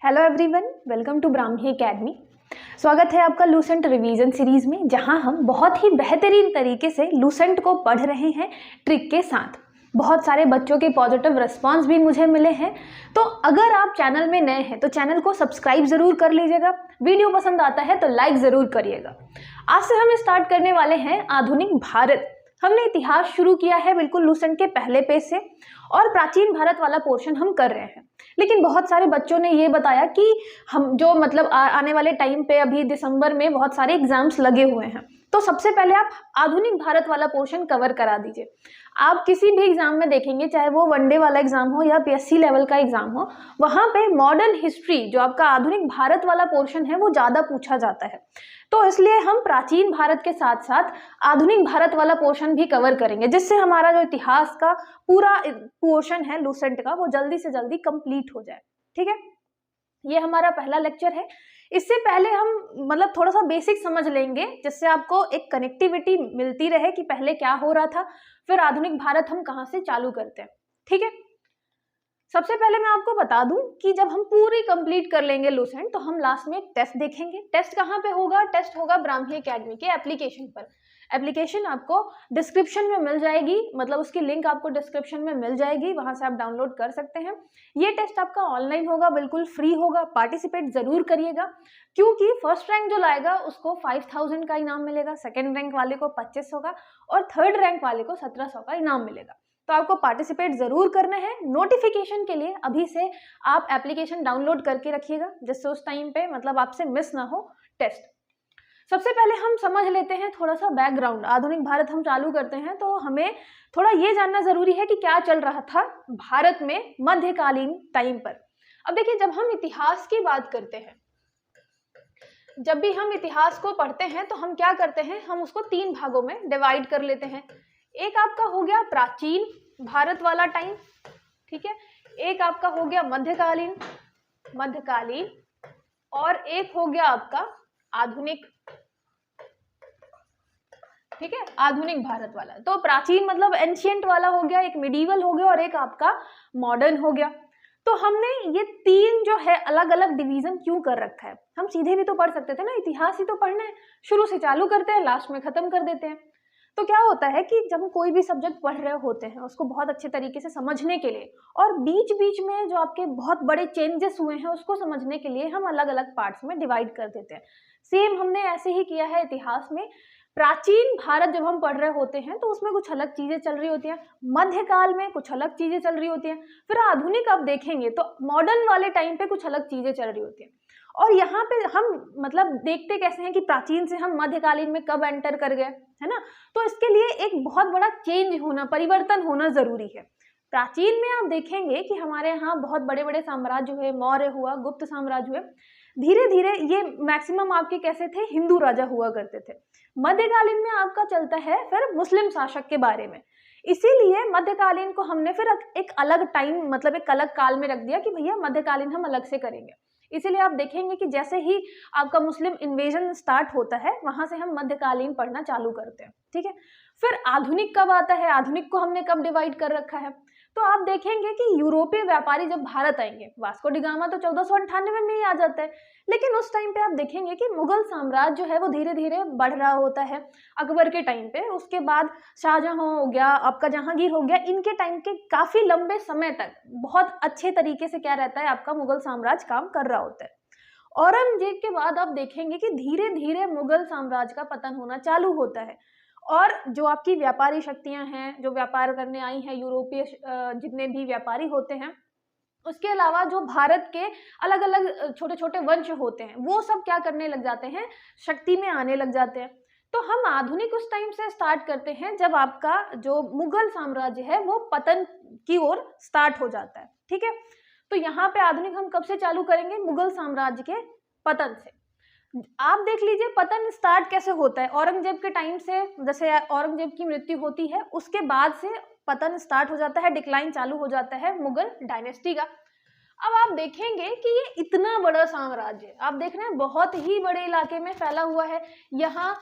Hello everyone, welcome to Brahmi academy. स्वागत है आपका लूसेंट रिवीजन सीरीज में, जहां हम बहुत ही बेहतरीन तरीके से लूसेंट को पढ़ रहे हैं ट्रिक के साथ। बहुत सारे बच्चों के पॉजिटिव रिस्पांस भी मुझे मिले हैं। तो अगर आप चैनल में नए हैं तो चैनल को सब्सक्राइब ज़रूर कर लीजिएगा। वीडियो पसंद आता है तो लाइक ज़रूर करिएगा। आज से हम स्टार्ट करने वाले हैं आधुनिक भारत। हमने इतिहास शुरू किया है बिल्कुल लूसेंट के पहले पेज से, और प्राचीन भारत वाला पोर्शन हम कर रहे हैं। लेकिन बहुत सारे बच्चों ने ये बताया कि हम जो आने वाले टाइम पे अभी दिसंबर में बहुत सारे एग्जाम्स लगे हुए हैं, तो सबसे पहले आप आधुनिक भारत वाला पोर्शन कवर करा दीजिए। आप किसी भी एग्जाम में देखेंगे, चाहे वो वनडे वाला एग्जाम हो या पीएससी लेवल का एग्जाम हो, वहां पे मॉडर्न हिस्ट्री जो आपका आधुनिक भारत वाला पोर्शन है वो ज्यादा पूछा जाता है। तो इसलिए हम प्राचीन भारत के साथ साथ आधुनिक भारत वाला पोर्शन भी कवर करेंगे, जिससे हमारा जो इतिहास का पूरा पोर्शन है लूसेंट का वो जल्दी से जल्दी कंप्लीट हो जाए। ठीक है, ये हमारा पहला लेक्चर है। इससे पहले हम थोड़ा सा बेसिक समझ लेंगे, जिससे आपको एक कनेक्टिविटी मिलती रहे कि पहले क्या हो रहा था, फिर आधुनिक भारत हम कहाँ से चालू करते हैं। ठीक है, सबसे पहले मैं आपको बता दूं कि जब हम पूरी कंप्लीट कर लेंगे लूसेंट तो हम लास्ट में एक टेस्ट देखेंगे। टेस्ट कहाँ पे होगा? टेस्ट होगा ब्राह्मी एकेडमी के एप्लीकेशन पर। एप्लीकेशन आपको डिस्क्रिप्शन में मिल जाएगी, उसकी लिंक आपको डिस्क्रिप्शन में मिल जाएगी, वहां से आप डाउनलोड कर सकते हैं। ये टेस्ट आपका ऑनलाइन होगा, बिल्कुल फ्री होगा। पार्टिसिपेट जरूर करिएगा, क्योंकि फर्स्ट रैंक जो लाएगा उसको 5000 का इनाम मिलेगा, सेकेंड रैंक वाले को 2500 का और थर्ड रैंक वाले को 1700 का इनाम मिलेगा। तो आपको पार्टिसिपेट जरूर करना है। नोटिफिकेशन के लिए अभी से आप एप्लीकेशन डाउनलोड करके रखिएगा, जिससे उस टाइम पे आपसे मिस ना हो टेस्ट। सबसे पहले हम समझ लेते हैं थोड़ा सा बैकग्राउंड। आधुनिक भारत हम चालू करते हैं तो हमें थोड़ा ये जानना जरूरी है कि क्या चल रहा था भारत में मध्यकालीन टाइम पर। अब देखिए, जब हम इतिहास की बात करते हैं, जब भी हम इतिहास को पढ़ते हैं तो हम क्या करते हैं, हम उसको 3 भागों में डिवाइड कर लेते हैं। एक आपका हो गया प्राचीन भारत वाला टाइम, ठीक है, एक आपका हो गया मध्यकालीन, और एक हो गया आपका आधुनिक। ठीक है, आधुनिक भारत वाला। तो प्राचीन एंशिएंट वाला हो गया, एक मिडीवल हो गया और एक आपका मॉडर्न हो गया। तो हमने ये 3 जो है अलग अलग डिवीजन क्यों कर रखा है? हम सीधे भी तो पढ़ सकते थे ना, इतिहास ही तो पढ़ना है, शुरू से चालू करते हैं लास्ट में खत्म कर देते हैं। तो क्या होता है कि जब हम कोई भी सब्जेक्ट पढ़ रहे होते हैं उसको बहुत अच्छे तरीके से समझने के लिए, और बीच बीच में जो आपके बहुत बड़े चेंजेस हुए हैं उसको समझने के लिए हम अलग अलग पार्ट्स में डिवाइड कर देते हैं। सेम हमने ऐसे ही किया है इतिहास में। प्राचीन भारत जब हम पढ़ रहे होते हैं तो उसमें कुछ अलग चीजें चल रही होती हैं, मध्यकाल में कुछ अलग चीजें चल रही होती हैं, फिर आधुनिक आप देखेंगे तो मॉडर्न वाले टाइम पे कुछ अलग चीजें चल रही होती हैं। और यहाँ पे हम देखते कैसे हैं कि प्राचीन से हम मध्यकालीन में कब एंटर कर गए, है ना। तो इसके लिए एक बहुत बड़ा चेंज होना, परिवर्तन होना जरूरी है। प्राचीन में आप देखेंगे कि हमारे यहाँ बहुत बड़े बड़े साम्राज्य हुए, मौर्य हुआ, गुप्त साम्राज्य हुए। धीरे धीरे ये मैक्सिमम आपके कैसे थे, हिंदू राजा हुआ करते थे। मध्यकालीन में आपका चलता है फिर मुस्लिम शासक के बारे में। इसीलिए मध्यकालीन को हमने फिर एक अलग टाइम एक अलग काल में रख दिया कि भैया मध्यकालीन हम अलग से करेंगे। इसीलिए आप देखेंगे कि जैसे ही आपका मुस्लिम इन्वेजन स्टार्ट होता है वहां से हम मध्यकालीन पढ़ना चालू करते हैं। ठीक है, फिर आधुनिक कब आता है, आधुनिक को हमने कब डिवाइड कर रखा है, तो आप देखेंगे कि यूरोपीय व्यापारी जब भारत आएंगे, वास्को डी गामा तो 1498 में ही आ जाता है, लेकिन उस टाइम पे आप देखेंगे कि मुगल साम्राज्य जो है वो धीरे धीरे बढ़ रहा होता है। अकबर के टाइम पे, उसके बाद शाहजहां हो गया, आपका जहांगीर हो गया, इनके टाइम के काफी लंबे समय तक बहुत अच्छे तरीके से क्या रहता है, आपका मुगल साम्राज्य काम कर रहा होता है। औरंगजेब के बाद आप देखेंगे कि धीरे धीरे मुगल साम्राज्य का पतन होना चालू होता है, और जो आपकी व्यापारी शक्तियां हैं, जो व्यापार करने आई हैं, यूरोपीय जितने भी व्यापारी होते हैं, उसके अलावा जो भारत के अलग अलग छोटे छोटे वंश होते हैं, वो सब क्या करने लग जाते हैं, शक्ति में आने लग जाते हैं। तो हम आधुनिक उस टाइम से स्टार्ट करते हैं जब आपका जो मुगल साम्राज्य है वो पतन की ओर स्टार्ट हो जाता है। ठीक है, तो यहाँ पे आधुनिक हम कब से चालू करेंगे, मुगल साम्राज्य के पतन से। आप देख लीजिए पतन स्टार्ट कैसे होता है, औरंगजेब के टाइम से, जैसे औरंगजेब की मृत्यु होती है उसके बाद से पतन स्टार्ट हो जाता है, डिक्लाइन चालू हो जाता है मुगल डायनेस्टी का। अब आप देखेंगे कि ये इतना बड़ा साम्राज्य, आप देख रहे हैं बहुत ही बड़े इलाके में फैला हुआ है। यहाँ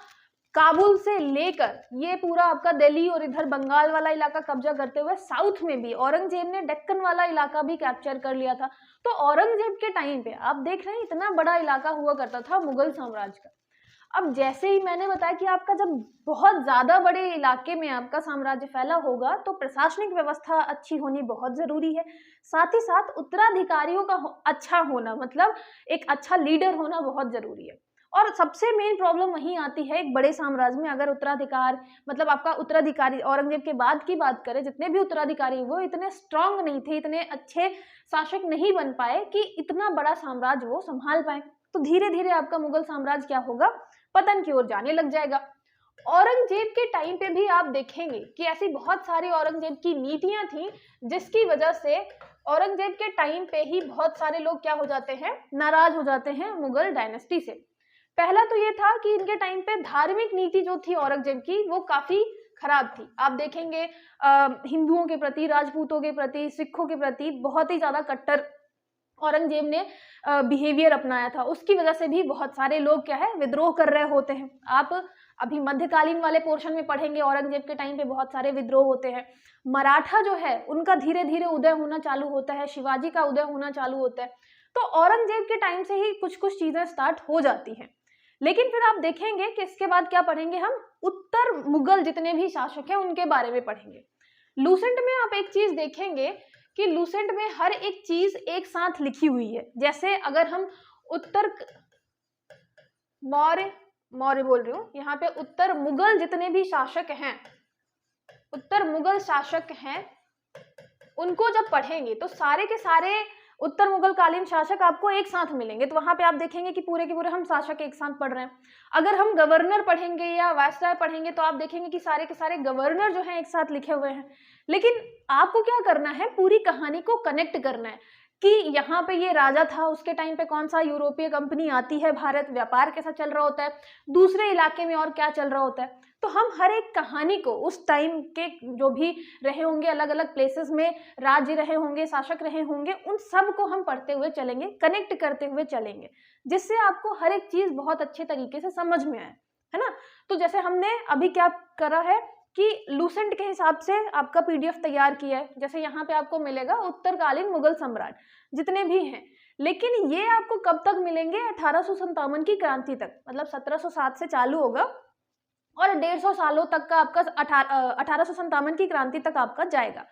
काबुल से लेकर ये पूरा आपका दिल्ली और इधर बंगाल वाला इलाका कब्जा करते हुए साउथ में भी औरंगजेब ने डेक्कन वाला इलाका भी कैप्चर कर लिया था। तो औरंगजेब के टाइम पे आप देख रहे हैं इतना बड़ा इलाका हुआ करता था मुगल साम्राज्य का। अब जैसे ही मैंने बताया कि आपका जब बहुत ज्यादा बड़े इलाके में आपका साम्राज्य फैला होगा तो प्रशासनिक व्यवस्था अच्छी होनी बहुत जरूरी है, साथ ही साथ उत्तराधिकारियों का अच्छा होना, मतलब एक अच्छा लीडर होना बहुत जरूरी है। और सबसे मेन प्रॉब्लम वहीं आती है एक बड़े साम्राज्य में, अगर उत्तराधिकार मतलब आपका उत्तराधिकारी औरंगजेब के बाद की बात करें, जितने भी उत्तराधिकारी वो इतने स्ट्रांग नहीं थे, इतने अच्छे शासक नहीं बन पाए कि इतना बड़ा साम्राज्य वो संभाल पाए। तो धीरे धीरे आपका मुगल साम्राज्य क्या होगा, पतन की ओर जाने लग जाएगा। औरंगजेब के टाइम पे भी आप देखेंगे कि ऐसी बहुत सारी औरंगजेब की नीतियां थी जिसकी वजह से औरंगजेब के टाइम पे ही बहुत सारे लोग क्या हो जाते हैं, नाराज हो जाते हैं मुगल डायनेस्टी से। पहला तो ये था कि इनके टाइम पे धार्मिक नीति जो थी औरंगजेब की वो काफी खराब थी। आप देखेंगे हिंदुओं के प्रति, राजपूतों के प्रति, सिखों के प्रति बहुत ही ज्यादा कट्टर औरंगजेब ने बिहेवियर अपनाया था। उसकी वजह से भी बहुत सारे लोग क्या है विद्रोह कर रहे होते हैं। आप अभी मध्यकालीन वाले पोर्शन में पढ़ेंगे औरंगजेब के टाइम पे बहुत सारे विद्रोह होते हैं। मराठा जो है उनका धीरे धीरे उदय होना चालू होता है, शिवाजी का उदय होना चालू होता है। तो औरंगजेब के टाइम से ही कुछ कुछ चीजें स्टार्ट हो जाती हैं। लेकिन फिर आप देखेंगे कि इसके बाद क्या पढ़ेंगे हम, उत्तर मुगल जितने भी शासक हैं उनके बारे में पढ़ेंगे। लूसेंट में आप एक चीज देखेंगे कि लूसेंट में हर एक चीज एक साथ लिखी हुई है। जैसे अगर हम उत्तर मौर्य बोल रही हूँ, यहाँ पे उत्तर मुगल जितने भी शासक हैं, उत्तर मुगल शासक हैं, उनको जब पढ़ेंगे तो सारे के सारे उत्तर मुगल कालीन शासक आपको एक साथ मिलेंगे। तो वहां पे आप देखेंगे कि पूरे के पूरे हम शासक एक साथ पढ़ रहे हैं। अगर हम गवर्नर पढ़ेंगे या वायसराय पढ़ेंगे तो आप देखेंगे कि सारे के सारे गवर्नर जो हैं एक साथ लिखे हुए हैं। लेकिन आपको क्या करना है, पूरी कहानी को कनेक्ट करना है कि यहाँ पे ये राजा था, उसके टाइम पे कौन सा यूरोपीय कंपनी आती है भारत, व्यापार कैसा चल रहा होता है, दूसरे इलाके में और क्या चल रहा होता है। तो हम हर एक कहानी को उस टाइम के जो भी रहे होंगे, अलग अलग प्लेसेस में राज्य रहे होंगे, शासक रहे होंगे, उन सब को हम पढ़ते हुए चलेंगे, कनेक्ट करते हुए चलेंगे, जिससे आपको हर एक चीज बहुत अच्छे तरीके से समझ में आए, है ना। तो जैसे हमने अभी क्या करा है कि लूसेंट के हिसाब से आपका पीडीएफ तैयार किया है। जैसे यहाँ पे आपको मिलेगा उत्तरकालीन मुगल सम्राट जितने भी हैं, लेकिन ये आपको कब तक मिलेंगे, 1857 की क्रांति तक, मतलब 1707 से चालू होगा और 150 सालों तक का आपका 1857 की क्रांति तक आपका जाएगा।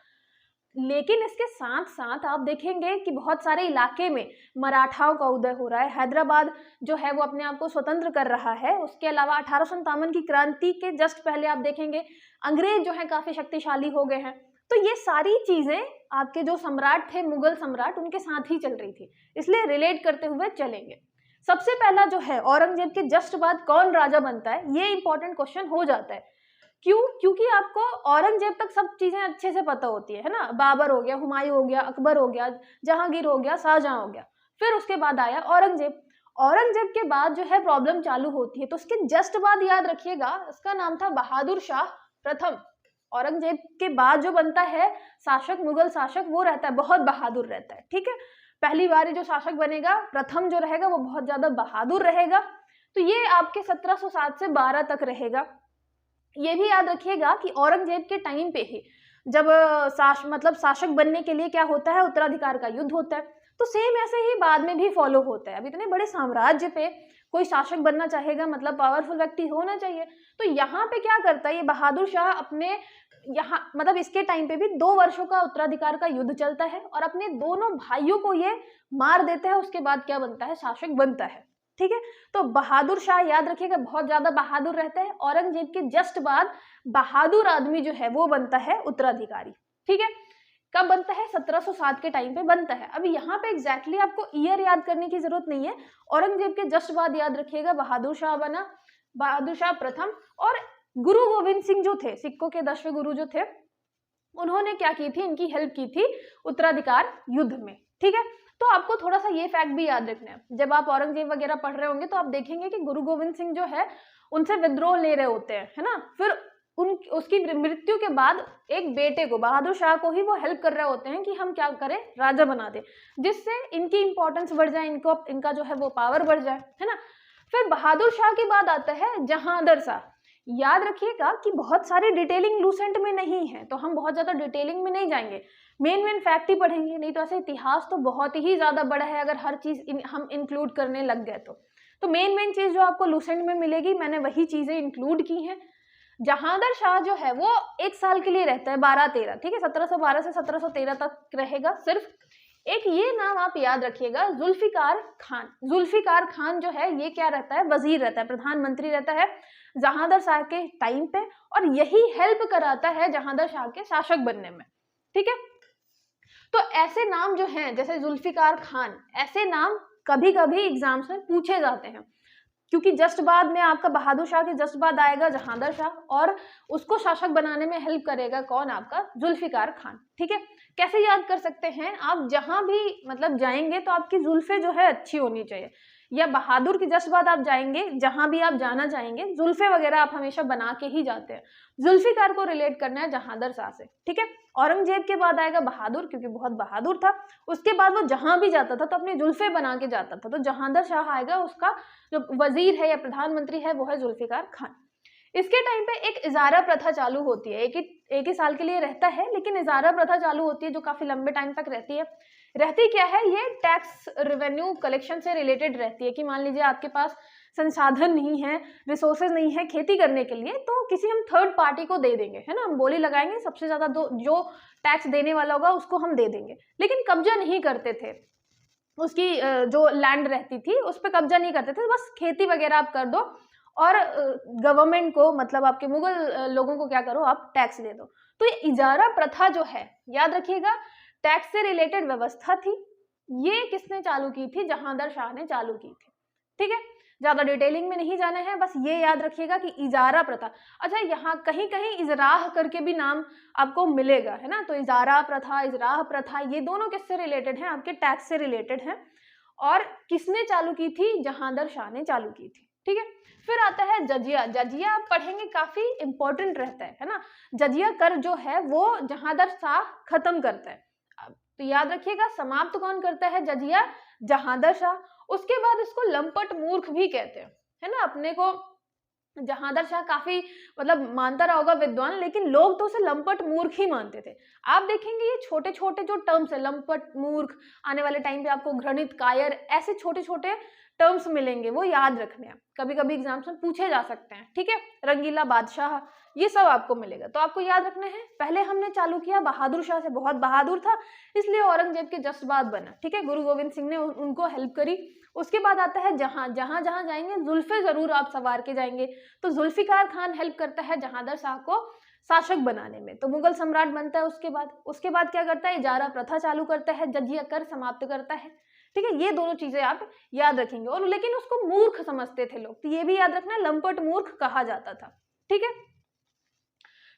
लेकिन इसके साथ साथ आप देखेंगे कि बहुत सारे इलाके में मराठाओं का उदय हो रहा है, हैदराबाद जो है वो अपने आप को स्वतंत्र कर रहा है। उसके अलावा 1857 की क्रांति के जस्ट पहले आप देखेंगे अंग्रेज जो है काफी शक्तिशाली हो गए हैं। तो ये सारी चीजें आपके जो सम्राट थे मुगल सम्राट, उनके साथ ही चल रही थी, इसलिए रिलेट करते हुए चलेंगे। सबसे पहला जो है औरंगजेब के जस्ट बाद कौन राजा बनता है, ये इंपॉर्टेंट क्वेश्चन हो जाता है। क्यों? क्योंकि आपको औरंगजेब तक सब चीजें अच्छे से पता होती है ना। बाबर हो गया, हुमायूं हो गया, अकबर हो गया, जहांगीर हो गया, शाहजहां हो गया, फिर उसके बाद आया औरंगजेब। औरंगजेब के बाद जो है प्रॉब्लम चालू होती है, तो उसके जस्ट बाद याद रखिएगा इसका नाम था बहादुर शाह प्रथम। औरंगजेब के बाद जो बनता है शासक, मुगल शासक, वो रहता है बहुत बहादुर रहता है, ठीक है। पहली बार जो शासक बनेगा प्रथम जो रहेगा वो बहुत ज्यादा बहादुर रहेगा। तो ये आपके 1707 से 12 तक रहेगा। ये भी याद रखिएगा कि औरंगजेब के टाइम पे ही जब शासक बनने के लिए क्या होता है, उत्तराधिकार का युद्ध होता है। तो सेम ऐसे ही बाद में भी फॉलो होता है। अब इतने बड़े साम्राज्य पे कोई शासक बनना चाहेगा, मतलब पावरफुल व्यक्ति होना चाहिए। तो यहाँ पे क्या करता है ये बहादुर शाह, अपने यहाँ मतलब इसके टाइम पे भी 2 वर्षों का उत्तराधिकार का युद्ध चलता है और अपने दोनों भाइयों को ये मार देता है। उसके बाद क्या बनता है, शासक बनता है, ठीक है। तो बहादुर शाह याद रखिएगा बहुत ज्यादा बहादुर रहता है। औरंगजेब के जस्ट बाद बहादुर आदमी जो है वो बनता है उत्तराधिकारी, ठीक है। कब बनता है, 1707 के टाइम पे बनता है। अभी यहाँ पे एग्जैक्टली आपको ईयर याद करने की जरूरत नहीं है। औरंगजेब के जस्ट बाद याद रखिएगा बहादुर शाह बना, बहादुर शाह प्रथम। और गुरु गोविंद सिंह जो थे, सिखों के 10वें गुरु जो थे, उन्होंने क्या की थी, इनकी हेल्प की थी उत्तराधिकार युद्ध में, ठीक है। तो आपको थोड़ा सा ये फैक्ट भी याद रखना है, जब आप औरंगजेब वगैरह पढ़ रहे होंगे तो आप देखेंगे कि गुरु गोविंद सिंह जो है उनसे विद्रोह ले रहे होते हैं, है ना। फिर उसकी मृत्यु के बाद एक बेटे को, बहादुर शाह को ही वो हेल्प कर रहे होते हैं कि हम क्या करें, राजा बना दे, जिससे इनकी इंपॉर्टेंस बढ़ जाए, इनका जो है वो पावर बढ़ जाए, है ना। फिर बहादुर शाह के बाद आता है जहांगीर शाह। याद रखिएगा कि बहुत सारी डिटेलिंग लूसेंट में नहीं है, तो हम बहुत ज़्यादा डिटेलिंग में नहीं जाएंगे, मेन फैक्ट ही पढ़ेंगे। नहीं तो ऐसे इतिहास तो बहुत ही ज़्यादा बड़ा है, अगर हर चीज़ हम इंक्लूड करने लग गए तो मेन चीज़ जो आपको लूसेंट में मिलेगी, मैंने वही चीज़ें इंक्लूड की हैं। जहांगीर शाह जो है वो 1 साल के लिए रहता है, 12-13, ठीक है, 1712 से 1713 तक रहेगा सिर्फ। एक ये नाम आप याद रखिएगा, जुल्फिकार खान। जुल्फिकार खान जो है ये क्या रहता है, वजीर रहता है, प्रधानमंत्री रहता है जहांगीर शाह के टाइम पे, और यही हेल्प कराता है जहांगीर शाह के शासक बनने में, ठीक है। तो ऐसे नाम जो हैं जैसे जुल्फिकार खान, ऐसे नाम कभी कभी एग्जाम्स में पूछे जाते हैं, क्योंकि जस्ट बाद में आपका बहादुर शाह के जस्ट बाद आएगा जहांगीर शाह, और उसको शासक बनाने में हेल्प करेगा कौन, आपका जुल्फिकार खान, ठीक है। कैसे याद कर सकते हैं, आप जहां भी मतलब जाएंगे तो आपकी जुल्फे जो है अच्छी होनी चाहिए, या बहादुर के जस्ट बाद आप जाएंगे, जहां भी आप जाना चाहेंगे जुल्फे वगैरह आप हमेशा बना के ही जाते हैं। जुल्फिकार को रिलेट करना है जहांगीर शाह से, ठीक है। औरंगजेब के बाद आएगा बहादुर, क्योंकि बहुत बहादुर था, उसके बाद वो जहां भी जाता था तो अपने जुल्फे बना के जाता था, तो जहांगीर शाह आएगा, उसका जो वजीर है या प्रधानमंत्री है वो है जुल्फिकार खान। इसके टाइम पे एक इजारा प्रथा चालू होती है, एक ही साल के लिए रहता है, लेकिन इजारा प्रथा चालू होती है जो काफी लंबे टाइम तक रहती है। रहती क्या है, ये टैक्स रेवेन्यू कलेक्शन से रिलेटेड रहती है, कि मान लीजिए आपके पास संसाधन नहीं है, रिसोर्सेज नहीं है खेती करने के लिए, तो किसी हम थर्ड पार्टी को दे देंगे, है ना, हम बोली लगाएंगे, सबसे ज्यादा जो टैक्स देने वाला होगा उसको हम दे देंगे, लेकिन कब्जा नहीं करते थे, उसकी जो लैंड रहती थी उस पर कब्जा नहीं करते थे, बस खेती वगैरह आप कर दो, और गवर्नमेंट को, मतलब आपके मुगल लोगों को क्या करो, आप टैक्स दे दो। तो ये इजारा प्रथा जो है, याद रखिएगा, टैक्स से रिलेटेड व्यवस्था थी, ये किसने चालू की थी, जहांगीर शाह ने चालू की थी, ठीक है। ज्यादा डिटेलिंग में नहीं जाना है, बस ये याद रखिएगा कि इजारा प्रथा। अच्छा, यहाँ कहीं कहीं इजराह करके भी नाम आपको मिलेगा, है ना, तो इजारा प्रथा, इजराह प्रथा, ये दोनों किससे रिलेटेड हैं, आपके टैक्स से रिलेटेड हैं, और किसने चालू की थी, जहांगीर शाह ने चालू की थी, ठीक है। फिर आता है जजिया। जजिया आप पढ़ेंगे, काफी इंपॉर्टेंट रहता है ना। जजिया कर जो है वो जहांगीर शाह खत्म करता है, तो याद रखिएगा, समाप्त कौन करता है जजिया, जहांगीर शाह। उसके बाद इसको लंपट मूर्ख भी कहते हैं, है ना, अपने को जहांगीर शाह काफी मतलब मानता रहा होगा विद्वान, लेकिन लोग तो उसे लंपट मूर्ख ही मानते थे। आप देखेंगे ये छोटे छोटे जो टर्म्स है, लंपट, मूर्ख, आने वाले टाइम पे आपको घृणित, कायर, ऐसे छोटे छोटे टर्म्स मिलेंगे, वो याद रखने हैं, कभी कभी एग्जाम्स में पूछे जा सकते हैं, ठीक है। रंगीला बादशाह, ये सब आपको मिलेगा, तो आपको याद रखना है। पहले हमने चालू किया बहादुर शाह से, बहुत बहादुर था इसलिए औरंगजेब के जस्ट बाद बना, ठीक है, गुरु गोविंद सिंह ने उनको हेल्प करी। उसके बाद आता है जहां जाएंगे जुल्फे जरूर आप सवार के जाएंगे, तो जुल्फिकार खान हेल्प करता है जहांगीर शाह को शासक बनाने में, तो मुगल सम्राट बनता है। उसके बाद क्या करता है, इजारा प्रथा चालू करता है, जजिया कर समाप्त करता है, ठीक है। ये दोनों चीजें आप याद रखेंगे, और लेकिन उसको मूर्ख समझते थे लोग, तो ये भी याद रखना, लंपट मूर्ख कहा जाता था, ठीक है।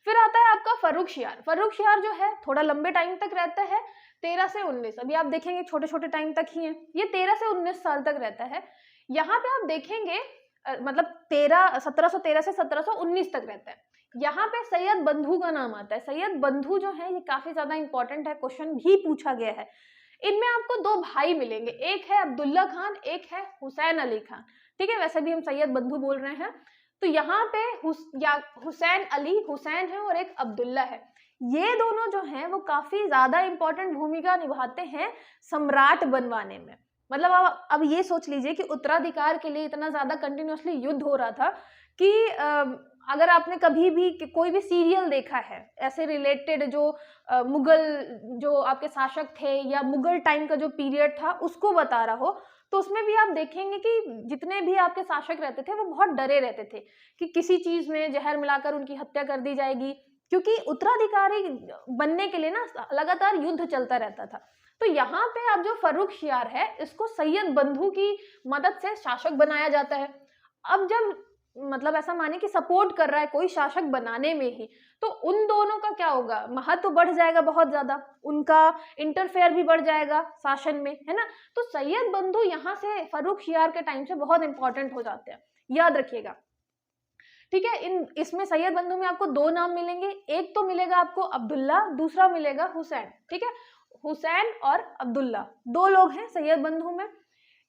फिर आता है आपका फर्रुख शियार। फर्रुख शियार जो है थोड़ा लंबे टाइम तक रहता है, 13 से 19, अभी आप देखेंगे छोटे छोटे टाइम तक ही है, ये 13 से 19 साल तक रहता है। यहाँ पे आप देखेंगे मतलब 1713 से 1719 तक रहता है। यहाँ पे सैयद बंधु का नाम आता है। सैयद बंधु जो है ये काफी ज्यादा इंपॉर्टेंट है, क्वेश्चन भी पूछा गया है। इनमें आपको 2 भाई मिलेंगे, एक है अब्दुल्ला खान, एक है हुसैन अली खान, ठीक है, वैसे भी हम सैयद बंधु बोल रहे हैं। तो यहाँ पे हुसैन अली, हुसैन है और एक अब्दुल्ला है, ये दोनों जो हैं वो काफी ज्यादा इंपॉर्टेंट भूमिका निभाते हैं सम्राट बनवाने में। मतलब आप अब ये सोच लीजिए कि उत्तराधिकार के लिए इतना ज्यादा कंटिन्यूअसली युद्ध हो रहा था कि अगर आपने कभी भी कोई भी सीरियल देखा है ऐसे रिलेटेड, जो मुगल जो आपके शासक थे या मुगल टाइम का जो पीरियड था उसको बता रहा हो, तो उसमें भी आप देखेंगे कि जितने भी आपके शासक रहते थे वो बहुत डरे रहते थे कि किसी चीज में जहर मिलाकर उनकी हत्या कर दी जाएगी, क्योंकि उत्तराधिकारी बनने के लिए ना लगातार युद्ध चलता रहता था। तो यहाँ पे आप जो फर्रुख शियार है इसको सैयद बंधु की मदद से शासक बनाया जाता है। अब जब मतलब ऐसा माने कि सपोर्ट कर रहा है कोई शासक बनाने में ही, तो उन दोनों का क्या होगा, महत्व तो बढ़ जाएगा बहुत ज्यादा, उनका इंटरफेयर भी बढ़ जाएगा शासन में, है ना। तो सैयद बंधु यहाँ से फर्रुख शियार के टाइम से बहुत इंपॉर्टेंट हो जाते हैं, याद रखिएगा, ठीक है। इसमें सैयद बंधु में आपको 2 नाम मिलेंगे, एक तो मिलेगा आपको अब्दुल्ला, दूसरा मिलेगा हुसैन, ठीक है। हुसैन और अब्दुल्ला 2 लोग हैं सैयद बंधु में।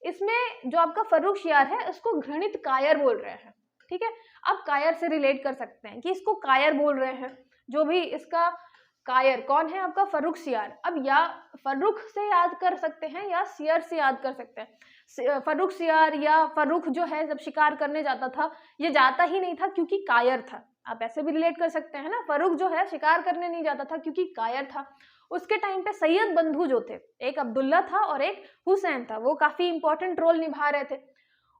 इसमें जो आपका फर्रुख शियार है इसको घृणित कायर बोल रहे हैं, ठीक है। अब कायर से रिलेट कर सकते हैं कि इसको कायर बोल रहे हैं, जो भी इसका कायर कौन है आपका फर्रुख सियार। अब या फर्रुख से याद कर सकते हैं या सियर से याद कर सकते हैं। फर्रुख सियार या फर्रुख जो है जब शिकार करने जाता था, ये जाता ही नहीं था क्योंकि कायर था। आप ऐसे भी रिलेट कर सकते हैं ना, फर्रुख जो है शिकार करने नहीं जाता था क्योंकि कायर था। उसके टाइम पे सैयद बंधु जो थे, एक अब्दुल्ला था और एक हुसैन था, वो काफी इंपॉर्टेंट रोल निभा रहे थे।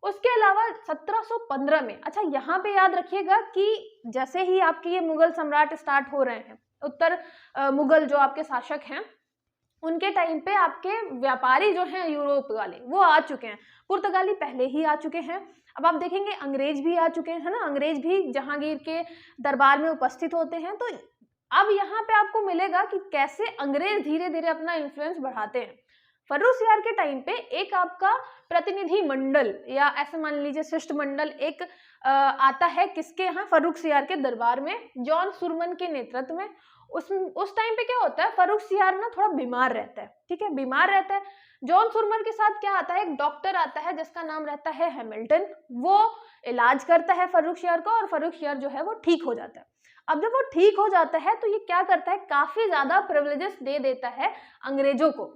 उसके अलावा 1715 में, अच्छा यहाँ पे याद रखिएगा कि जैसे ही आपके ये मुगल सम्राट स्टार्ट हो रहे हैं, उत्तर मुगल जो आपके शासक हैं, उनके टाइम पे आपके व्यापारी जो हैं यूरोप वाले वो आ चुके हैं। पुर्तगाली पहले ही आ चुके हैं। अब आप देखेंगे अंग्रेज भी आ चुके हैं, है ना, अंग्रेज भी जहांगीर के दरबार में उपस्थित होते हैं। तो अब यहाँ पे आपको मिलेगा कि कैसे अंग्रेज धीरे धीरे अपना इन्फ्लुएंस बढ़ाते हैं। फर्रुख सियार के टाइम पे एक आपका प्रतिनिधि मंडल या ऐसे मान लीजिए शिष्टमंडल एक आता है किसके यहाँ, फर्रुख सियार के दरबार में, जॉन सुरमन के नेतृत्व में। उस टाइम पे क्या होता है, फर्रुख सियार ना थोड़ा बीमार रहता है, ठीक है, बीमार रहता है। जॉन सुरमन के साथ क्या आता है, एक डॉक्टर आता है जिसका नाम रहता है हैमिल्टन। वो इलाज करता है फर्रुख सियार का और फर्रुख सियार जो है वो ठीक हो जाता है। अब जब वो ठीक हो जाता है तो ये क्या करता है, काफी ज्यादा प्रिविलेजेस दे देता है अंग्रेजों को।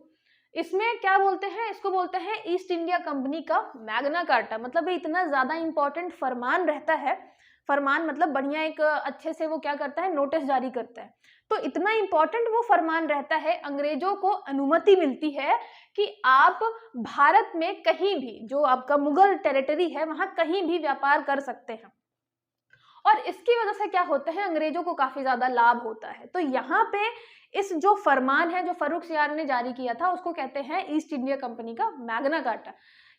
इसमें क्या बोलते हैं, इसको बोलते हैं ईस्ट इंडिया कंपनी का मैग्ना कार्टा। मतलब ये इतना ज्यादा इंपॉर्टेंट फरमान रहता है, फरमान मतलब बढ़िया एक अच्छे से वो क्या करता है, नोटिस जारी करता है। तो इतना इंपॉर्टेंट वो फरमान रहता है, अंग्रेजों को अनुमति मिलती है कि आप भारत में कहीं भी, जो आपका मुगल टेरिटरी है, वहां कहीं भी व्यापार कर सकते हैं। और इसकी वजह से क्या होता है, अंग्रेजों को काफी ज्यादा लाभ होता है। तो यहाँ पे इस जो फरमान है जो फर्रुख सियार ने जारी किया था, उसको कहते हैं ईस्ट इंडिया कंपनी का मैग्ना कार्टा।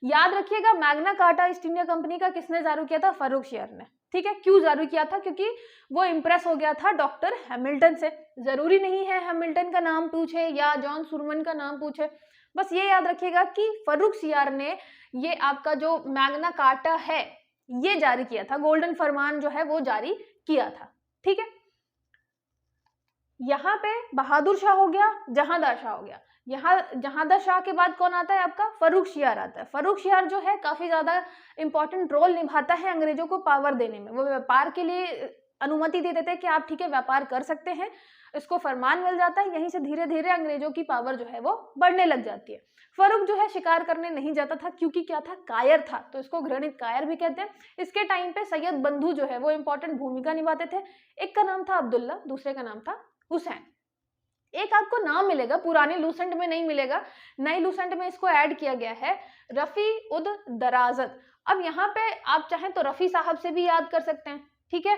याद रखिएगा, Magna carta east India company का किसने जारी किया था, फर्रुख सियार ने, ठीक है। क्यों जारी किया था, क्योंकि वो इंप्रेस हो गया था डॉक्टर हैमिल्टन से। जरूरी नहीं है हैमिल्टन का नाम पूछे या जॉन सुरमन का नाम पूछे, बस ये याद रखिएगा कि फर्रुख सियार ने ये आपका जो मैग्ना कार्टा है ये जारी किया था, गोल्डन फरमान जो है वो जारी किया था, ठीक है। यहाँ पे बहादुर शाह हो गया, जहांदार शाह हो गया। यहाँ जहांदार शाह के बाद कौन आता है आपका, फर्रुख सियार आता है। फर्रुख सियार जो है काफी ज्यादा इंपॉर्टेंट रोल निभाता है अंग्रेजों को पावर देने में। वो व्यापार के लिए अनुमति दे देते हैं कि आप ठीक है व्यापार कर सकते हैं, इसको फरमान मिल जाता है। यहीं से धीरे धीरे अंग्रेजों की पावर जो है वो बढ़ने लग जाती है। फर्रुख जो है शिकार करने नहीं जाता था क्योंकि क्या था, कायर था, तो इसको घृणित कायर भी कहते हैं। इसके टाइम पे सैयद बंधु जो है वो इंपॉर्टेंट भूमिका निभाते थे। एक का नाम था अब्दुल्ला, दूसरे का नाम था हुसैन। एक आपको नाम मिलेगा, पुराने लूसेंट में नहीं मिलेगा, नई लूसेंट में इसको ऐड किया गया है, रफी उद दराजत। अब यहाँ पे आप चाहें तो रफी साहब से भी याद कर सकते हैं, ठीक है,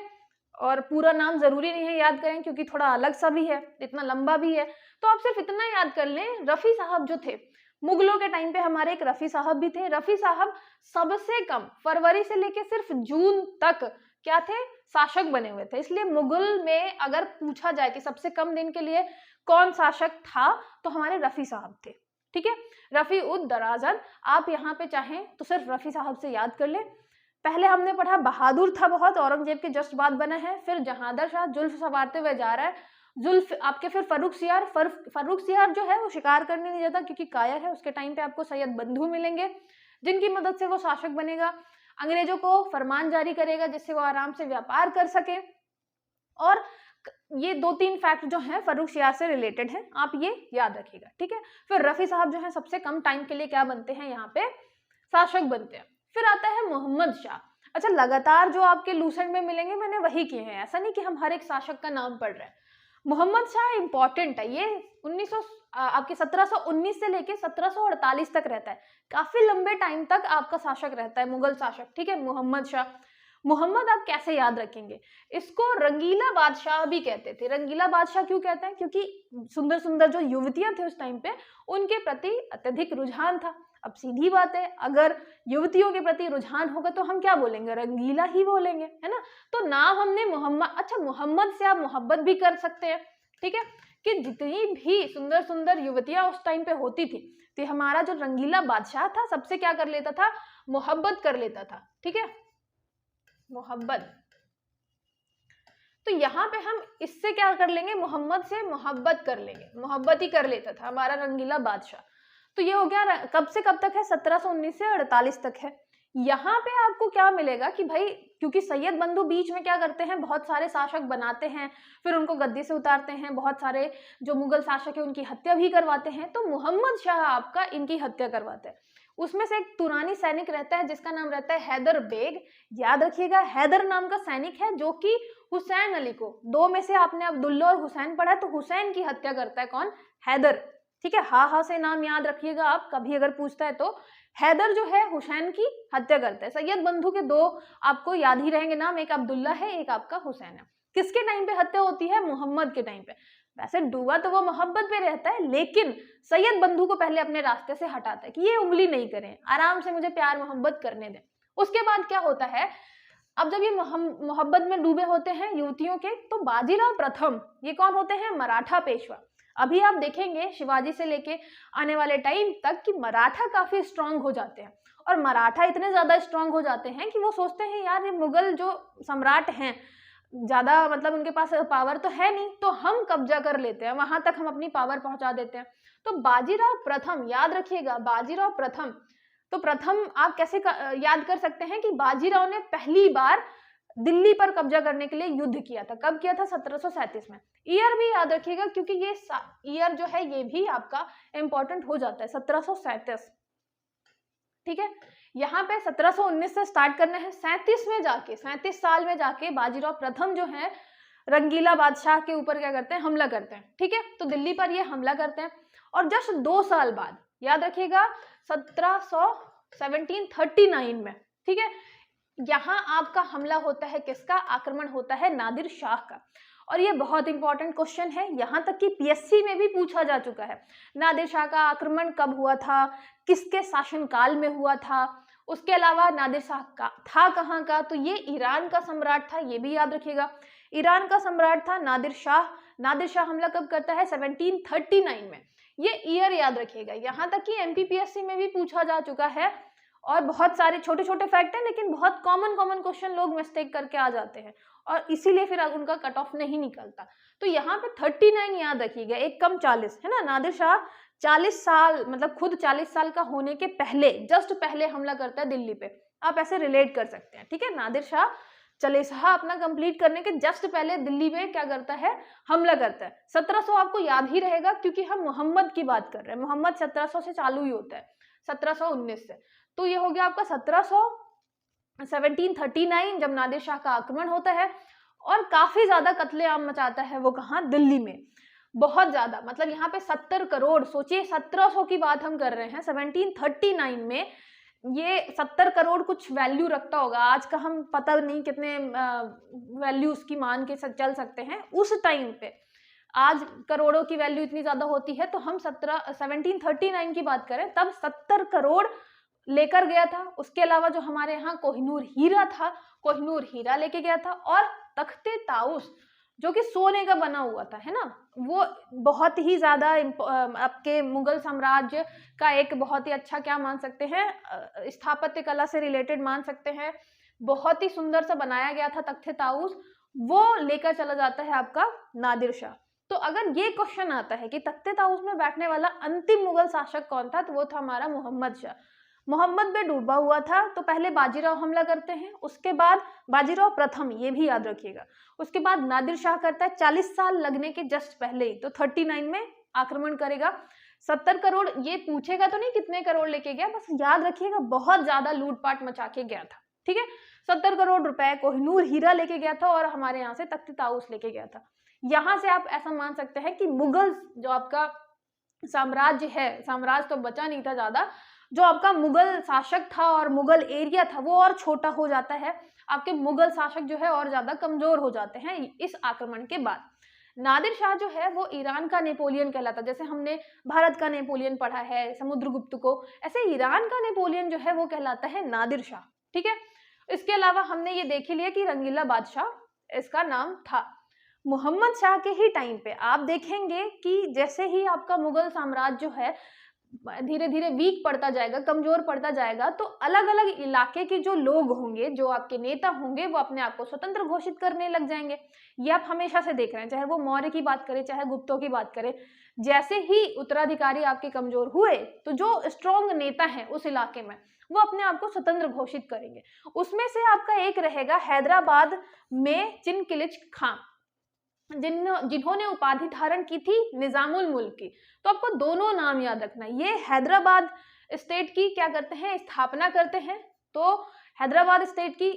और पूरा नाम जरूरी नहीं है याद करें क्योंकि थोड़ा अलग सा भी है, इतना लंबा भी है, तो आप सिर्फ इतना याद कर लें। रफी साहब जो थे, मुगलों के टाइम पे हमारे एक रफी साहब भी थे। रफी साहब सबसे कम फरवरी से लेके सिर्फ जून तक क्या थे, शासक बने हुए थे। इसलिए मुगल में अगर पूछा जाए कि सबसे कम दिन के लिए कौन शासक था, तो हमारे रफी साहब थे, ठीक है, रफी उद दराजत। आप यहाँ पे चाहें तो सिर्फ रफी साहब से याद कर ले। पहले हमने पढ़ा बहादुर था बहुत, औरंगजेब के जस्ट बाद बना है। फिर जहांदार शाह जुल्फ संवारते हुए जा रहा है, जुल्फ आपके। फिर फर्रुख सियार, फर्रुख सियार जो है वो शिकार करने नहीं जाता क्योंकि कायर है। उसके टाइम पे आपको सैयद बंधु मिलेंगे जिनकी मदद से वो शासक बनेगा, अंग्रेजों को फरमान जारी करेगा जिससे वो आराम से व्यापार कर सके। और ये 2-3 फैक्ट जो हैं फर्रुख सियार से रिलेटेड हैं, आप ये याद रखिएगा, ठीक है। फिर रफी साहब जो है सबसे कम टाइम के लिए क्या बनते हैं, यहाँ पे शासक बनते हैं। फिर आता है मोहम्मद शाह। अच्छा, लगातार जो आपके लूसेंट में मिलेंगे मैंने वही किए हैं, ऐसा नहीं कि हम हर एक शासक का नाम पढ़ रहे हैं। मोहम्मद शाह इंपॉर्टेंट है, ये 1719 से लेके 1748 तक रहता है, काफी लंबे टाइम तक आपका शासक रहता है, मुगल शासक, ठीक है। मोहम्मद शाह, मोहम्मद आप कैसे याद रखेंगे, इसको रंगीला बादशाह भी कहते थे। रंगीला बादशाह क्यों कहते हैं, क्योंकि सुंदर सुंदर जो युवतियां थी उस टाइम पे उनके प्रति अत्यधिक रुझान था। अब सीधी बात है, अगर युवतियों के प्रति रुझान होगा तो हम क्या बोलेंगे, रंगीला ही बोलेंगे, है ना। तो नाम हमने मोहम्मद, अच्छा मोहम्मद से आप मोहब्बत भी कर सकते हैं, ठीक है, कि जितनी भी सुंदर सुंदर युवतियां उस टाइम पे होती थी तो हमारा जो रंगीला बादशाह था सबसे क्या कर लेता था, मोहब्बत कर लेता था, ठीक है, मोहब्बत। तो यहाँ पे हम इससे क्या कर लेंगे, मोहम्मद से मोहब्बत कर लेंगे, मोहब्बत ही कर लेता था हमारा रंगीला बादशाह। तो ये हो गया, कब से कब तक है, 1719 से 48 तक है। यहाँ पे आपको क्या मिलेगा कि भाई क्योंकि सैयद बंधु बीच में क्या करते हैं, बहुत सारे शासक बनाते हैं, फिर उनको गद्दी से उतारते हैं, बहुत सारे जो मुगल शासक है उनकी हत्या भी करवाते हैं, तो मोहम्मद शाह आपका इनकी हत्या करवाते हैं। उसमें से एक तुरानी सैनिक रहता है जिसका नाम रहता है हैदर बेग। याद रखिएगा, हैदर नाम का सैनिक है जो कि हुसैन अली को, दो में से आपने अब्दुल्ला और हुसैन पढ़ा है, तो हुसैन की हत्या करता है कौन, हैदर। ठीक है, हा से नाम याद रखिएगा आप, कभी अगर पूछता है तो हैदर जो है हुसैन की हत्या करता है। सैयद बंधु के दो आपको याद ही रहेंगे नाम, एक अब्दुल्ला है, एक आपका हुसैन है। किसके टाइम पे हत्या होती है, मोहम्मद के टाइम पे। वैसे डूबा तो वो मोहब्बत पे रहता है, लेकिन सैयद बंधु को पहले अपने रास्ते से हटाता है कि ये उंगली नहीं करें, आराम से मुझे प्यार मोहब्बत करने दें। उसके बाद क्या होता है, अब जब ये मोहब्बत में डूबे होते हैं युवतियों के, तो बाजीराव प्रथम, ये कौन होते हैं, मराठा पेशवा। अभी आप देखेंगे शिवाजी से लेके आने वाले टाइम तक कि मराठा काफी स्ट्रांग हो जाते हैं, और मराठा इतने ज्यादा स्ट्रांग हो जाते हैं कि वो सोचते हैं यार ये मुगल जो सम्राट हैं ज्यादा, मतलब उनके पास पावर तो है नहीं, तो हम कब्जा कर लेते हैं, वहां तक हम अपनी पावर पहुंचा देते हैं। तो बाजीराव प्रथम, याद रखिएगा बाजीराव प्रथम, तो प्रथम आप कैसे याद कर सकते हैं कि बाजीराव ने पहली बार दिल्ली पर कब्जा करने के लिए युद्ध किया था। कब किया था, 1737 में। ईयर भी याद रखिएगा क्योंकि ये ईयर जो है ये भी आपका इंपॉर्टेंट हो जाता है, 1737। ठीक है, यहाँ पे 1719 से स्टार्ट करना है, 37 में जाके, 37 साल में जाके बाजीराव प्रथम जो है रंगीला बादशाह के ऊपर क्या करते हैं, हमला करते हैं। ठीक है, तो दिल्ली पर ये हमला करते हैं, और जस्ट 2 साल बाद, याद रखिएगा 1739 में, ठीक है, यहाँ आपका हमला होता है, किसका आक्रमण होता है, नादिर शाह का। और ये बहुत इंपॉर्टेंट क्वेश्चन है, यहाँ तक कि पीएससी में भी पूछा जा चुका है, नादिर शाह का आक्रमण कब हुआ था, किसके शासनकाल में हुआ था, उसके अलावा नादिर शाह का था कहाँ का, तो ये ईरान का सम्राट था, ये भी याद रखिएगा, ईरान का सम्राट था नादिर शाह। नादिर शाह हमला कब करता है, 1739 में। ये ईयर याद रखिएगा, यहाँ तक कि एमपीपीएससी में भी पूछा जा चुका है, और बहुत सारे छोटे छोटे फैक्ट हैं, लेकिन बहुत कॉमन क्वेश्चन लोग मिस्टेक करके आ जाते हैं, और इसीलिए फिर उनका कट ऑफ नहीं निकलता। तो यहाँ पे 39 याद रखिएगा, एक कम 40 है ना। नादिर शाह 40 साल, मतलब खुद 40 साल का होने के पहले, जस्ट पहले हमला करता है दिल्ली पे, आप ऐसे रिलेट कर सकते हैं। ठीक है, नादिर शाह 40 अपना कंप्लीट करने के जस्ट पहले दिल्ली में क्या करता है, हमला करता है। 1700 आपको याद ही रहेगा क्योंकि हम मोहम्मद की बात कर रहे हैं, मोहम्मद 1700 से चालू ही होता है, 1719 से। तो ये हो गया आपका 1739 जब नादिर शाह का आक्रमण होता है, और काफी ज्यादा कत्लेआम मचाता है वो, कहाँ, दिल्ली में, बहुत ज्यादा, मतलब यहाँ पे 70 करोड़, सोचिए 1700 की बात हम कर रहे हैं, 1739 में ये 70 करोड़ कुछ वैल्यू रखता होगा, आज का हम पता नहीं कितने वैल्यू उसकी मान के चल सकते हैं, उस टाइम पे आज करोड़ों की वैल्यू इतनी ज्यादा होती है, तो हम 1739 की बात करें तब 70 करोड़ लेकर गया था। उसके अलावा जो हमारे यहाँ कोहिनूर हीरा था, कोहिनूर हीरा लेके गया था, और तख्ते ताउस जो कि सोने का बना हुआ था, है ना, वो बहुत ही ज्यादा आपके मुगल साम्राज्य का एक बहुत ही अच्छा, क्या मान सकते हैं, स्थापत्य कला से रिलेटेड मान सकते हैं, बहुत ही सुंदर सा बनाया गया था तख्ते ताउस, वो लेकर चला जाता है आपका नादिर शाह। तो अगर ये क्वेश्चन आता है कि तख्ते ताउस में बैठने वाला अंतिम मुगल शासक कौन था, तो वो था हमारा मोहम्मद शाह। मोहम्मद में डूबा हुआ था, तो पहले बाजीराव हमला करते हैं, उसके बाद बाजीराव प्रथम, ये भी याद रखिएगा, उसके बाद नादिर शाह करता है 40 साल लगने के जस्ट पहले ही, तो 39 में आक्रमण करेगा। 70 करोड़, ये पूछेगा तो नहीं कितने करोड़ लेके गया, बस याद रखिएगा बहुत ज्यादा लूटपाट मचा के गया था। ठीक है, 70 करोड़ रुपए कोहिनूर हीरा लेके गया था, और हमारे यहाँ से तख्त ताउस लेके गया था। यहाँ से आप ऐसा मान सकते हैं कि मुगल जो आपका साम्राज्य है, साम्राज्य तो बचा नहीं था ज्यादा, जो आपका मुगल शासक था और मुगल एरिया था वो और छोटा हो जाता है, आपके मुगल शासक जो है और ज्यादा कमजोर हो जाते हैं इस आक्रमण के बाद। नादिर शाह जो है वो ईरान का नेपोलियन कहलाता, जैसे हमने भारत का नेपोलियन पढ़ा है समुद्रगुप्त को, ऐसे ईरान का नेपोलियन जो है वो कहलाता है नादिर शाह। ठीक है, इसके अलावा हमने ये देख लिया कि रंगीला बादशाह इसका नाम था। मोहम्मद शाह के ही टाइम पे आप देखेंगे कि जैसे ही आपका मुगल साम्राज्य जो है धीरे धीरे वीक पड़ता जाएगा, कमजोर पड़ता जाएगा, तो अलग अलग इलाके के जो लोग होंगे, जो आपके नेता होंगे, वो अपने आप को स्वतंत्र घोषित करने लग जाएंगे। ये आप हमेशा से देख रहे हैं, चाहे वो मौर्य की बात करें चाहे गुप्तों की बात करें, जैसे ही उत्तराधिकारी आपके कमजोर हुए तो जो स्ट्रॉन्ग नेता हैं उस इलाके में वो अपने आप को स्वतंत्र घोषित करेंगे। उसमें से आपका एक रहेगा हैदराबाद में चिनकिलिच खां, जिन्होंने उपाधि धारण की थी निजामुल मुल्क की। तो आपको दोनों नाम याद रखना है। ये हैदराबाद स्टेट की क्या करते हैं, स्थापना करते हैं। तो हैदराबाद स्टेट की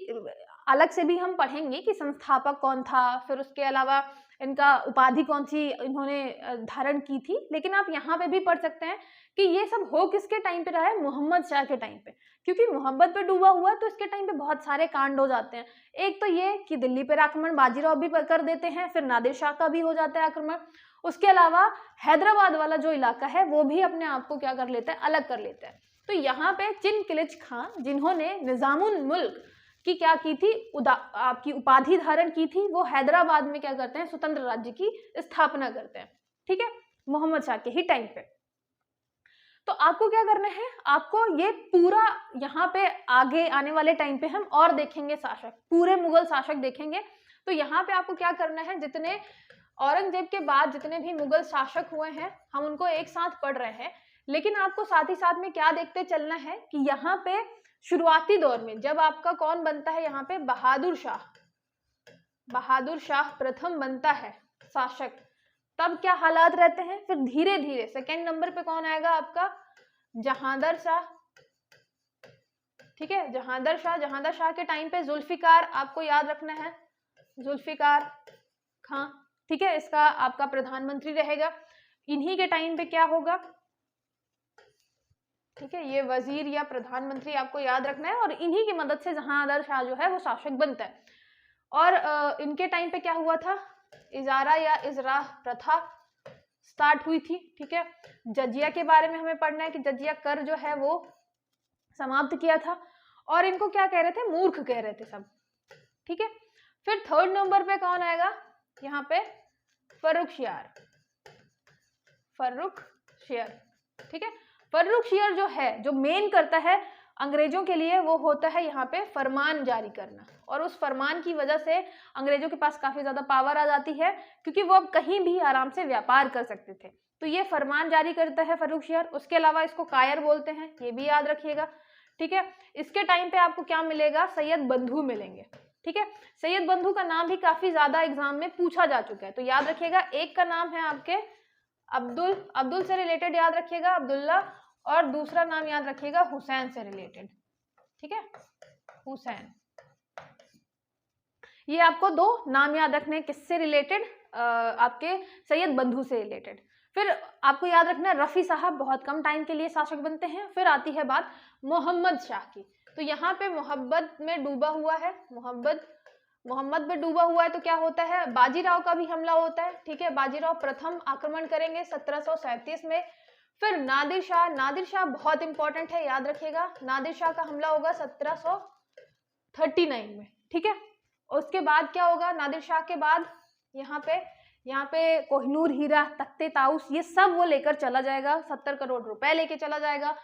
अलग से भी हम पढ़ेंगे कि संस्थापक कौन था, फिर उसके अलावा इनका उपाधि कौन सी इन्होंने धारण की थी। लेकिन आप यहाँ पे भी पढ़ सकते हैं कि ये सब हो किसके टाइम पे रहा है, मोहम्मद शाह के टाइम पे, क्योंकि मोहब्बत पे डूबा हुआ है तो इसके टाइम पे बहुत सारे कांड हो जाते हैं। एक तो ये कि दिल्ली पर आक्रमण बाजीराव भी कर देते हैं, फिर नादिर शाह का भी हो जाता है आक्रमण। उसके अलावा हैदराबाद वाला जो इलाका है वो भी अपने आप को क्या कर लेता है, अलग कर लेता है। तो यहाँ पे चिनकिलिच खां, जिन्होंने निजामुल मुल्क की क्या की थी, आपकी उपाधि धारण की थी, वो हैदराबाद में क्या करते हैं, स्वतंत्र राज्य की स्थापना करते हैं। ठीक है, मोहम्मद शाह के ही टाइम पे। तो आपको क्या करना है, आपको ये पूरा यहाँ पे आगे आने वाले टाइम पे हम और देखेंगे शासक, पूरे मुगल शासक देखेंगे। तो यहाँ पे आपको क्या करना है, जितने औरंगजेब के बाद जितने भी मुगल शासक हुए हैं हम उनको एक साथ पढ़ रहे हैं। लेकिन आपको साथ ही साथ में क्या देखते चलना है कि यहाँ पे शुरुआती दौर में जब आपका कौन बनता है, यहाँ पे बहादुर शाह प्रथम बनता है शासक, तब क्या हालात रहते हैं। फिर धीरे धीरे सेकेंड नंबर पे कौन आएगा, आपका जहांदर शाह। ठीक है, जहांदर शाह के टाइम पे जुल्फिकार, आपको याद रखना है, जुल्फिकार खां। ठीक है, इसका आपका प्रधानमंत्री रहेगा। इन्हीं के टाइम पे क्या होगा, ठीक है, ये वजीर या प्रधानमंत्री आपको याद रखना है। और इन्हीं की मदद से जहांदर शाह जो है वो शासक बनता है। और इनके टाइम पे क्या हुआ था, इजारा या इजरा प्रथा स्टार्ट हुई थी। ठीक है, जजिया के बारे में हमें पढ़ना है कि जजिया कर जो है वो समाप्त किया था। और इनको क्या कह रहे थे, मूर्ख कह रहे थे सब। ठीक है, फिर थर्ड नंबर पे कौन आएगा, यहाँ पे फर्रुखशियार। ठीक है, फर्रुखशियार जो है, जो मेन करता है अंग्रेजों के लिए, वो होता है यहाँ पे फरमान जारी करना। और उस फरमान की वजह से अंग्रेजों के पास काफी ज्यादा पावर आ जाती है, क्योंकि वो अब कहीं भी आराम से व्यापार कर सकते थे। तो ये फरमान जारी करता है फर्रुखशियार। उसके अलावा इसको कायर बोलते हैं, ये भी याद रखिएगा। ठीक है, इसके टाइम पे आपको क्या मिलेगा, सैयद बंधु मिलेंगे। ठीक है, सैयद बंधु का नाम भी काफी ज्यादा एग्जाम में पूछा जा चुका है, तो याद रखिएगा। एक का नाम है आपके अब्दुल से रिलेटेड याद रखिएगा, अब्दुल्ला। और दूसरा नाम याद रखिएगा हुसैन से रिलेटेड। ठीक है, हुसैन। ये आपको दो नाम याद रखने हैं, किससे रिलेटेड, आपके सैयद बंधु से रिलेटेड। फिर आपको याद रखना है रफी साहब बहुत कम टाइम के लिए शासक बनते हैं। फिर आती है बात मोहम्मद शाह की। तो यहाँ पे मोहब्बत में डूबा हुआ है, मोहम्मद में डूबा हुआ है। तो क्या होता है, बाजीराव का भी हमला होता है। ठीक है, बाजीराव प्रथम आक्रमण करेंगे 1737 में। फिर नादिर शाह बहुत इंपॉर्टेंट है, याद रखिएगा। नादिर शाह का हमला होगा 1739 में। ठीक है, उसके बाद क्या होगा, नादिर शाह के बाद यहाँ पे कोहिनूर हीरा, तख्ते ताउस, ये सब वो लेकर चला जाएगा, 70 करोड़ रुपए लेके चला जाएगा।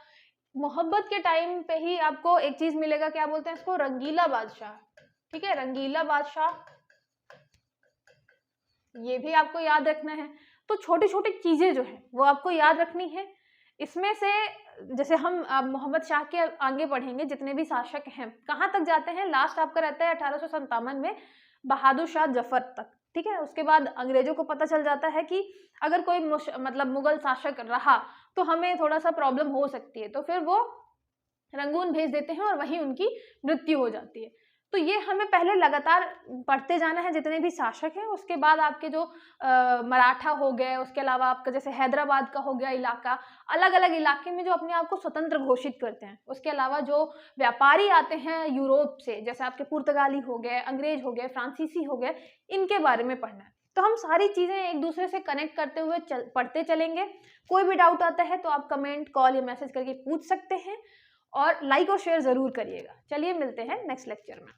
मोहब्बत के टाइम पे ही आपको एक चीज मिलेगा, क्या बोलते हैं इसको, रंगीला बादशाह। ठीक है, रंगीला बादशाह, ये भी आपको याद रखना है। तो छोटी छोटी चीजें जो है वो आपको याद रखनी है। इसमें से जैसे हम मोहम्मद शाह के आगे पढ़ेंगे, जितने भी शासक हैं कहाँ तक जाते हैं, लास्ट आपका रहता है 1857 में बहादुर शाह जफर तक। ठीक है, उसके बाद अंग्रेजों को पता चल जाता है कि अगर कोई मतलब मुगल शासक रहा तो हमें थोड़ा सा प्रॉब्लम हो सकती है, तो फिर वो रंगून भेज देते हैं और वहीं उनकी मृत्यु हो जाती है। तो ये हमें पहले लगातार पढ़ते जाना है, जितने भी शासक हैं। उसके बाद आपके जो मराठा हो गए, उसके अलावा आपका जैसे हैदराबाद का हो गया इलाका, अलग अलग इलाके में जो अपने आप को स्वतंत्र घोषित करते हैं। उसके अलावा जो व्यापारी आते हैं यूरोप से, जैसे आपके पुर्तगाली हो गए, अंग्रेज हो गए, फ्रांसीसी हो गए, इनके बारे में पढ़ना है। तो हम सारी चीजें एक दूसरे से कनेक्ट करते हुए पढ़ते चलेंगे। कोई भी डाउट आता है तो आप कमेंट, कॉल या मैसेज करके पूछ सकते हैं। और लाइक और शेयर जरूर करिएगा। चलिए मिलते हैं नेक्स्ट लेक्चर में।